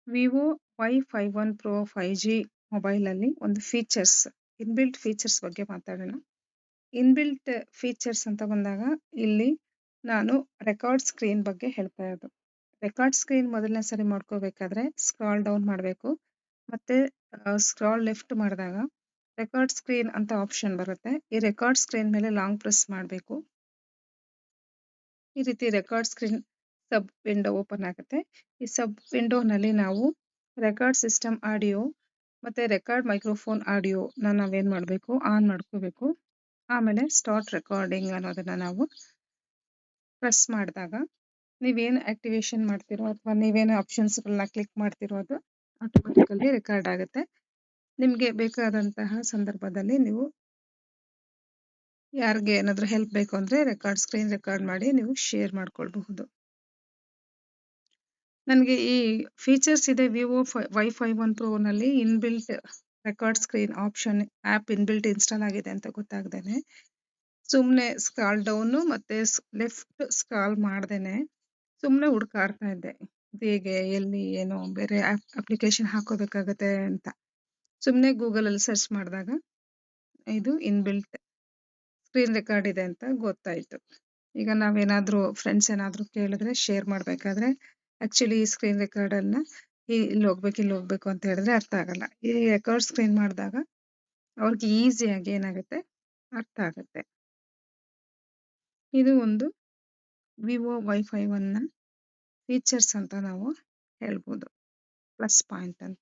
Vivo Y51 Pro 5G ಮೊಬೈಲಲ್ಲಿ ಒಂದು features, inbuilt features ಬಗ್ಗೆ ಮಾತಾಡೋಣ. ಇನ್‌ಬಿಲ್ಟ್ ಫೀಚರ್ಸ್ ಅಂತ ಬಂದಾಗ ಇಲ್ಲಿ ನಾನು ರೆಕಾರ್ಡ್ ಸ್ಕ್ರೀನ್ ಬಗ್ಗೆ ಹೇಳ್ತಾ ಇರೋದು. ರೆಕಾರ್ಡ್ ಸ್ಕ್ರೀನ್ ಮೊದಲನೇ ಸರಿ ಮಾಡ್ಕೋಬೇಕಾದ್ರೆ ಸ್ಕ್ರಾಲ್ ಡೌನ್ ಮಾಡಬೇಕು. ಮತ್ತೆ ಸ್ಕ್ರಾಲ್ ಲೆಫ್ಟ್ ಮಾಡಿದಾಗ ರೆಕಾರ್ಡ್ ಸ್ಕ್ರೀನ್ ಅಂತ ಆಪ್ಷನ್ ಬರುತ್ತೆ. ಈ ರೆಕಾರ್ಡ್ ಸ್ಕ್ರೀನ್ ಮೇಲೆ ಲಾಂಗ್ ಪ್ರೆಸ್ ಮಾಡಬೇಕು. ಈ ರೀತಿ ರೆಕಾರ್ಡ್ ಸ್ಕ್ರೀನ್ ಸಬ್ ವಿಂಡೋ ಓಪನ್ ಆಗುತ್ತೆ. ಈ ಸಬ್ ವಿಂಡೋನಲ್ಲಿ ನಾವು ರೆಕಾರ್ಡ್ ಸಿಸ್ಟಮ್ ಆಡಿಯೋ ಮತ್ತೆ ರೆಕಾರ್ಡ್ ಮೈಕ್ರೋಫೋನ್ ಆಡಿಯೋ ನಾವೇನ್ ಮಾಡಬೇಕು, ಆನ್ ಮಾಡ್ಕೋಬೇಕು. ಆಮೇಲೆ ಸ್ಟಾರ್ಟ್ ರೆಕಾರ್ಡಿಂಗ್ ಅನ್ನೋದನ್ನ ನಾವು ಪ್ರೆಸ್ ಮಾಡಿದಾಗ ನೀವೇನು ಆಕ್ಟಿವೇಶನ್ ಮಾಡ್ತಿರೋ ಅಥವಾ ನೀವೇನು ಆಪ್ಷನ್ಸ್ಗಳನ್ನ ಕ್ಲಿಕ್ ಮಾಡ್ತಿರೋ ಅದು ಆಟೋಮೆಟಿಕಲಿ ರೆಕಾರ್ಡ್ ಆಗುತ್ತೆ. ನಿಮಗೆ ಬೇಕಾದಂತಹ ಸಂದರ್ಭದಲ್ಲಿ ನೀವು ಯಾರಿಗೆ ಏನಾದರೂ ಹೆಲ್ಪ್ ಬೇಕು ಅಂದರೆ ಸ್ಕ್ರೀನ್ ರೆಕಾರ್ಡ್ ಮಾಡಿ ನೀವು ಶೇರ್ ಮಾಡ್ಕೊಳ್ಬಹುದು. ನನಗೆ ಈ ಫೀಚರ್ಸ್ ಇದೆ ವಿವೋ Y51 Pro ನಲ್ಲಿ inbuilt record screen option app inbuilt install ಆಗಿದೆ ಅಂತ ಗೊತ್ತಾಗ್ದೇನೆ ಸುಮ್ಮನೆ ಸ್ಕ್ರಾಲ್ ಡೌನು ಮತ್ತೆ ಲೆಫ್ಟ್ ಸ್ಕ್ರಾಲ್ ಮಾಡ್ದೇನೆ ಸುಮ್ಮನೆ ಹುಡುಕಾಡ್ತಾ ಇದ್ದೆ. ಹೇಗೆ ಎಲ್ಲಿ ಏನೋ ಬೇರೆ ಅಪ್ಲಿಕೇಶನ್ ಹಾಕೋಬೇಕಾಗತ್ತೆ ಅಂತ ಸುಮ್ಮನೆ ಗೂಗಲಲ್ಲಿ ಸರ್ಚ್ ಮಾಡಿದಾಗ ಇದು ಇನ್‌ಬಿಲ್ಟ್ ಸ್ಕ್ರೀನ್ ರೆಕಾರ್ಡ್ ಇದೆ ಅಂತ ಗೊತ್ತಾಯಿತು. ಈಗ ನಾವೇನಾದರೂ ಫ್ರೆಂಡ್ಸ್ ಏನಾದರೂ ಕೇಳಿದ್ರೆ ಶೇರ್ ಮಾಡಬೇಕಾದ್ರೆ ಆ್ಯಕ್ಚುಲಿ ಈ ಸ್ಕ್ರೀನ್ ರೆಕಾರ್ಡನ್ನು ಇಲ್ಲಿ ಹೋಗ್ಬೇಕು ಅಂತ ಹೇಳಿದ್ರೆ ಅರ್ಥ ಆಗಲ್ಲ. ಈ ರೆಕಾರ್ಡ್ ಸ್ಕ್ರೀನ್ ಮಾಡಿದಾಗ ಅವ್ರಿಗೆ ಈಸಿಯಾಗಿ ಏನಾಗುತ್ತೆ ಅರ್ಥ ಆಗುತ್ತೆ. ಇದು ಒಂದು ವಿವೋ Y51ನ ಫೀಚರ್ಸ್ ಅಂತ ನಾವು ಹೇಳ್ಬೋದು, ಪ್ಲಸ್ ಪಾಯಿಂಟ್ ಅಂತ.